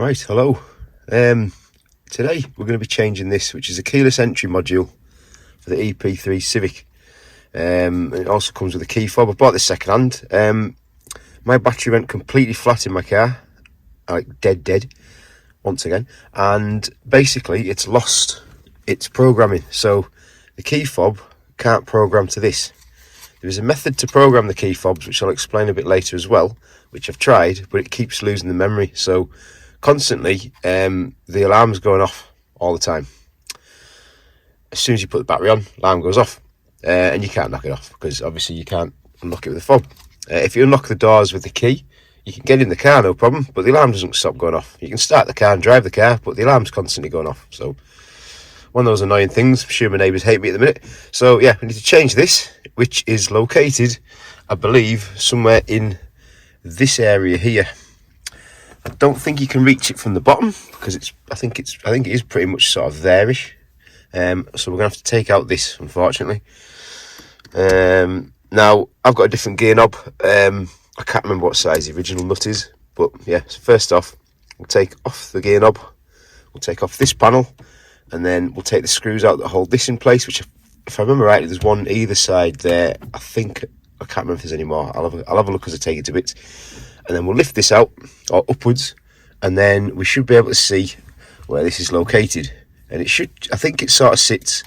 Right, hello. Today we're going to be changing this, which is a keyless entry module for the EP3 Civic. And it also comes with a key fob. I bought this second hand. My battery went completely flat in my car, like dead, once again. And basically it's lost its programming. So the key fob can't program to this. There is a method to program the key fobs, which I'll explain a bit later as well, which I've tried, but it keeps losing the memory. So constantly, the alarm's going off all the time. As soon as you put the battery on, alarm goes off, and you can't knock it off because obviously you can't unlock it with a fob. If you unlock the doors with the key, you can get in the car, no problem, but the alarm doesn't stop going off. You can start the car and drive the car, but the alarm's constantly going off. So one of those annoying things. I'm sure my neighbours hate me at the minute. So yeah, we need to change this, which is located, I believe, somewhere in this area here. I don't think you can reach it from the bottom because I think it is pretty much sort of there-ish. So we're gonna have to take out this, unfortunately. Now I've got a different gear knob. I can't remember what size the original nut is, but yeah. So first off, we'll take off the gear knob. We'll take off this panel, and then we'll take the screws out that hold this in place. Which, if I remember rightly, there's one either side there. I can't remember if there's any more. I'll have a look as I take it to bits. And then we'll lift this out, or upwards, and then we should be able to see where this is located. And it should, I think it sort of sits,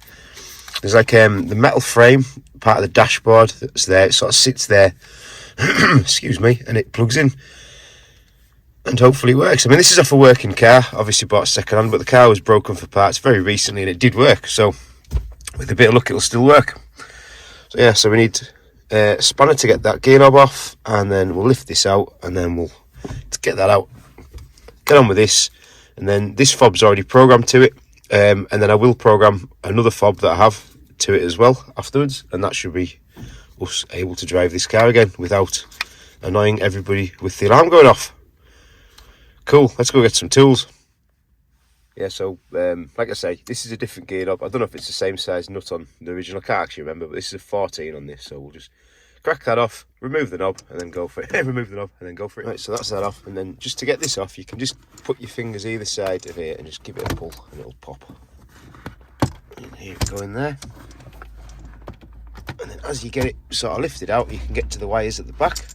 there's like the metal frame, part of the dashboard that's there, it sort of sits there, excuse me, and it plugs in, and hopefully it works. I mean, this is off a working car, obviously bought second hand, but the car was broken for parts very recently, and it did work, so with a bit of luck it'll still work. So yeah, so we need spanner to get that gear knob off, and then we'll lift this out, and then we'll get that out, get on with this. And then this fob's already programmed to it, and then I will program another fob that I have to it as well afterwards, and that should be us able to drive this car again without annoying everybody with the alarm going off. Cool, let's go get some tools. Yeah, so like I say, this is a different gear knob. I don't know if it's the same size nut on the original. I can't actually remember, but this is a 14 on this, so we'll just crack that off, remove the knob, and then go for it. Remove the knob, and then go for it. Right, so that's that off, and then just to get this off, you can just put your fingers either side of it and just give it a pull, and it'll pop. And here we go in there. And then as you get it sort of lifted out, you can get to the wires at the back.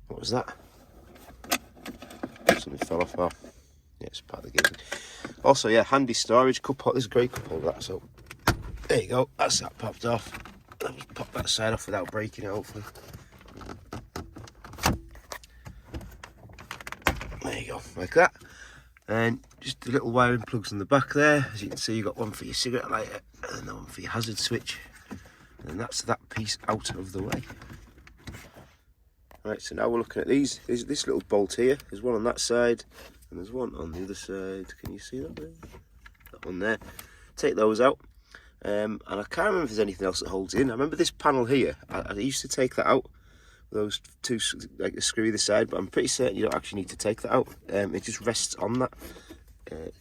What was that? Something fell off. Oh. Yeah, it's part of the gear. Also, yeah, handy storage cup holder. There's a great cup holder, that. So there you go. That's that popped off. Let me pop that side off without breaking it, hopefully. There you go, like that. And just the little wiring plugs in the back there. As you can see, you've got one for your cigarette lighter and then one for your hazard switch. And that's that piece out of the way. Right, so now we're looking at these. There's this little bolt here. There's one on that side, and there's one on the other side. Can you see that there? That one there. Take those out. And I can't remember if there's anything else that holds in. I remember this panel here. I used to take that out. Those two, like the screw either side, but I'm pretty certain you don't actually need to take that out. It just rests on that.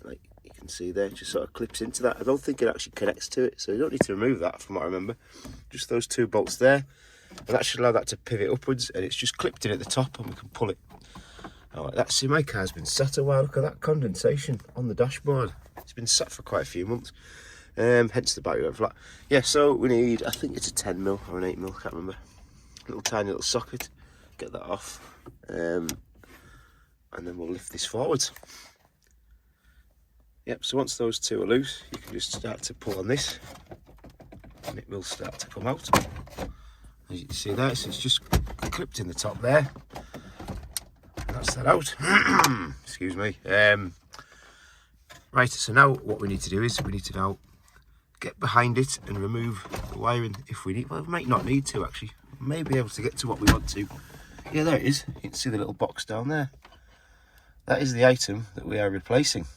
Like you can see there, it just sort of clips into that. I don't think it actually connects to it, so you don't need to remove that from what I remember. Just those two bolts there. And that should allow that to pivot upwards, and it's just clipped in at the top, and we can pull it. Oh, like that. See, my car's been sat a while. Look at that condensation on the dashboard. It's been sat for quite a few months. Hence the battery went flat. Yeah, so we need, I think it's a 10mm or an 8mm, I can't remember. Little tiny little socket. Get that off. And then we'll lift this forwards. Yep, so once those two are loose, you can just start to pull on this, and it will start to come out. As you can see there, so it's just clipped in the top there. And that's that out. Excuse me. Right, so now what we need to do is we need to now get behind it and remove the wiring if we need. Well, we might not need to actually. We may be able to get to what we want to. Yeah, there it is. You can see the little box down there. That is the item that we are replacing.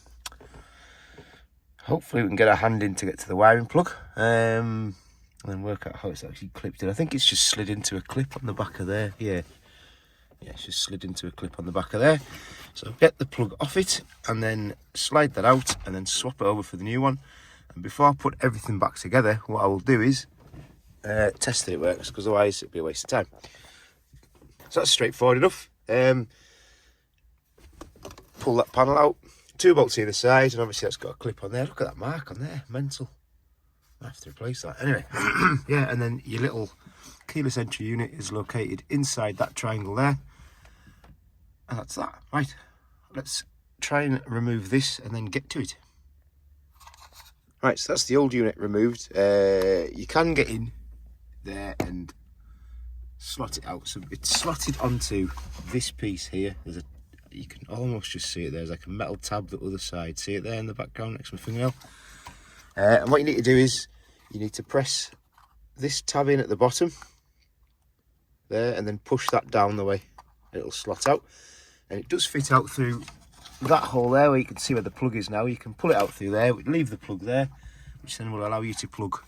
Hopefully we can get our hand in to get to the wiring plug. And then work out how it's actually clipped in. I think it's just slid into a clip on the back of there. Yeah, it's just slid into a clip on the back of there. So get the plug off it and then slide that out and then swap it over for the new one. And before I put everything back together, what I will do is test that it works, because otherwise it'd be a waste of time. So that's straightforward enough. pull that panel out. 2 bolts either side, and obviously that's got a clip on there. Look at that mark on there, mental. I have to replace that. Anyway, yeah, and then your little keyless entry unit is located inside that triangle there. And that's that. Right, let's try and remove this and then get to it. Right, so that's the old unit removed. You can get in there and slot it out. So it's slotted onto this piece here. There's a, you can almost just see it. There's like a metal tab the other side. See it there in the background next to my fingernail. And what you need to do is you need to press this tab in at the bottom there, and then push that down the way. It'll slot out, and it does fit out through that hole there where you can see where the plug is now. You can pull it out through there, leave the plug there, which then will allow you to plug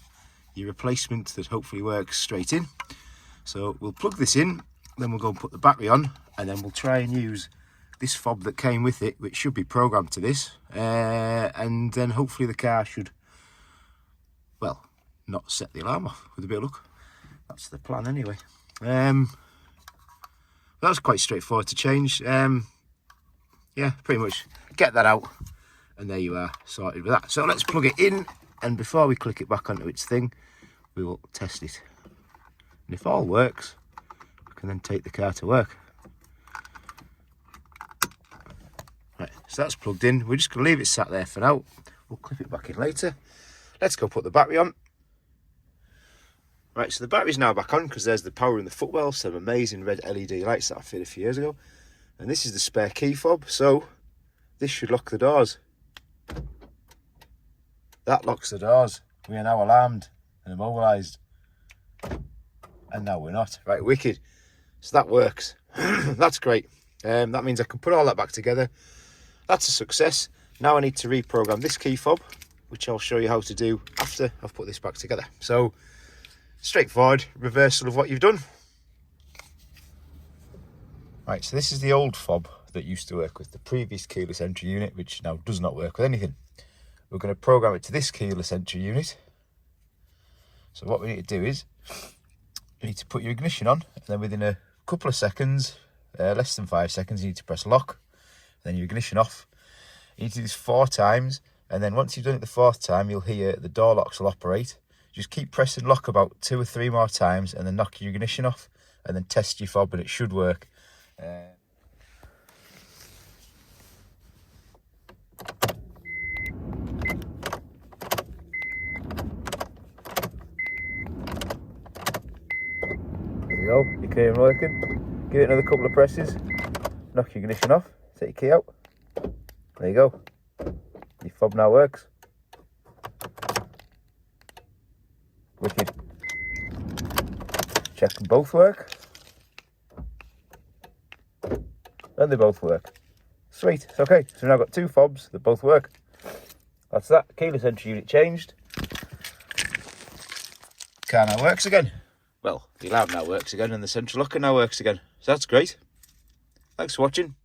your replacement that hopefully works straight in. So we'll plug this in, then we'll go and put the battery on, and then we'll try and use this fob that came with it, which should be programmed to this, and then hopefully the car should, well, not set the alarm off with a bit of luck. That's the plan anyway. That was quite straightforward to change. Yeah, pretty much get that out, and there you are, sorted with that. So let's plug it in, and before we click it back onto its thing, we will test it. And if all works, we can then take the car to work. Right, so that's plugged in. We're just going to leave it sat there for now. We'll clip it back in later. Let's go put the battery on. Right, so the battery's now back on because there's the power in the footwell, some amazing red LED lights that I fitted a few years ago. And this is the spare key fob, so this should lock the doors. That locks the doors. We are now alarmed and immobilised. And now we're not. Right, wicked. So that works. That's great. That means I can put all that back together. That's a success. Now I need to reprogram this key fob, which I'll show you how to do after I've put this back together. So, straightforward reversal of what you've done. Right, so this is the old fob that used to work with the previous keyless entry unit, which now does not work with anything. We're going to program it to this keyless entry unit. So what we need to do is, you need to put your ignition on, and then within a couple of seconds, less than 5 seconds, you need to press lock, then your ignition off. You need to do this 4 times, and then once you've done it the 4th time, you'll hear the door locks will operate. Just keep pressing lock about 2 or 3 more times, and then knock your ignition off, and then test your fob, and it should work. There you go, your key ain't working. Give it another couple of presses, knock your ignition off, take your key out. There you go. Your fob now works. Wicked. Check them both work. And they both work. Sweet. Okay, so we've now got 2 fobs that both work. That's that. Keyless entry unit changed. Car now works again. Well, the alarm now works again, and the central locker now works again. So that's great. Thanks for watching.